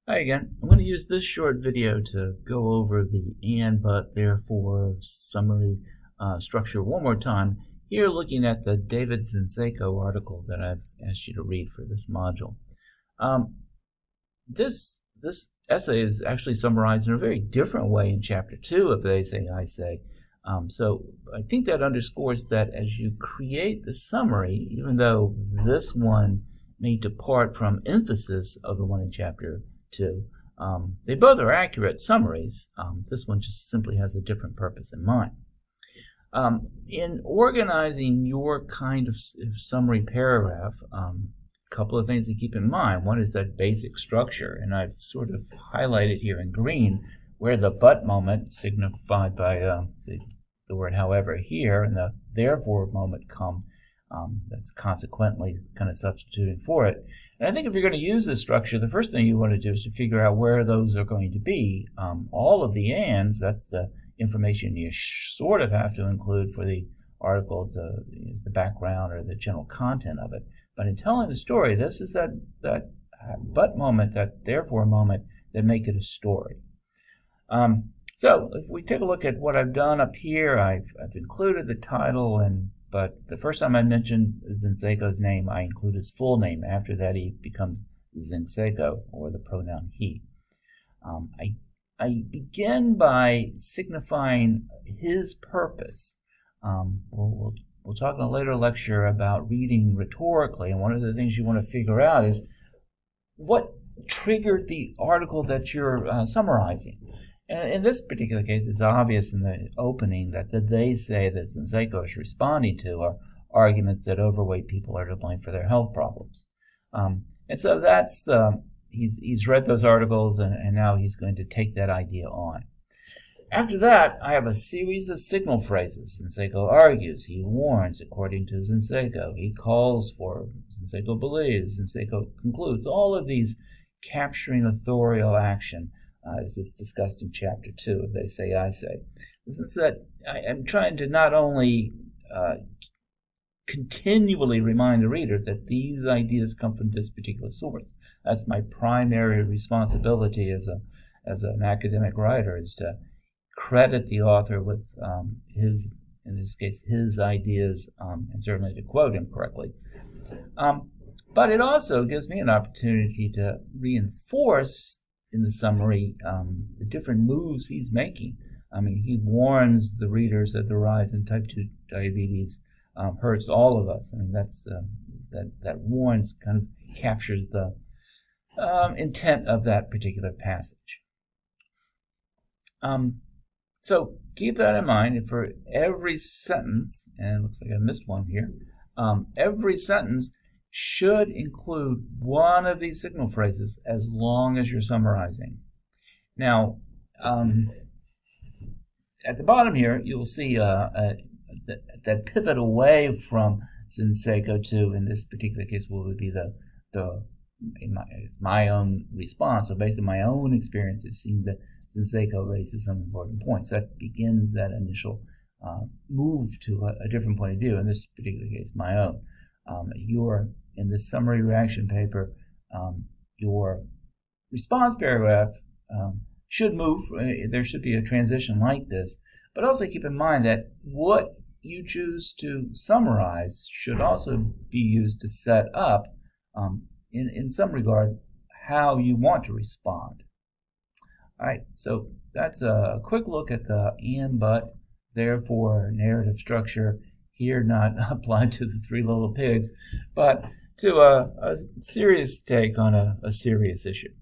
Hi again. I'm going to use this short video to go over the and, but, therefore summary structure one more time. Here looking at the David Zinczenko article that I've asked you to read for this module. This essay is actually summarized in a very different way in Chapter 2 of They Say, I Say. So I think that underscores that as you create the summary, even though this one may depart from emphasis of the one in Chapter 2, they both are accurate summaries. This one just simply has a different purpose in mind. In organizing your kind of summary paragraph, couple of things to keep in mind. One is that basic structure, and I've sort of highlighted here in green where the but moment, signified by the word however here, and the therefore moment come. That's consequently kind of substituting for it. And I think if you're going to use this structure, the first thing you want to do is to figure out where those are going to be. All of the ands, that's the information you sort of have to include for the article, the background or the general content of it. But in telling the story, this is that but moment, that therefore moment that make it a story. So if we take a look at what I've done up here, I've included the title, but the first time I mentioned Zinczenko's name, I include his full name. After that, he becomes Zinczenko, or the pronoun he. I begin by signifying his purpose. We'll talk in a later lecture about reading rhetorically, and one of the things you want to figure out is what triggered the article that you're summarizing. And in this particular case, it's obvious in the opening that the they say that Zinczenko is responding to are arguments that overweight people are to blame for their health problems. And so that's he's read those articles, and now he's going to take that idea on. After that, I have a series of signal phrases. Zinczenko argues, he warns, according to Zinczenko, he calls for, Zinczenko believes, Zinczenko concludes. All of these capturing authorial action, as is discussed in Chapter 2 of They Say, I Say. Since that, I'm trying to not only continually remind the reader that these ideas come from this particular source. That's my primary responsibility as an academic writer, is to credit the author with his, in this case, his ideas, and certainly to quote him correctly. But it also gives me an opportunity to reinforce in the summary the different moves he's making. I mean, he warns the readers that the rise in type 2 diabetes hurts all of us. I mean, that's that warns kind of captures the intent of that particular passage. So keep that in mind. And for every sentence, and it looks like I missed one here, every sentence should include one of these signal phrases as long as you're summarizing. Now, at the bottom here, you'll see that pivot away from Zinczenko to, in this particular case, what would be my own response. So based on my own experience, it seems that Zinczenko raises some important points. That begins that initial move to a different point of view, in this particular case, my own. In this summary reaction paper, your response paragraph should move. There should be a transition like this, but also keep in mind that what you choose to summarize should also be used to set up, in some regard, how you want to respond. All right, so that's a quick look at the and, but, therefore narrative structure. Here, not applied to the Three Little Pigs, but to a serious take on a serious issue.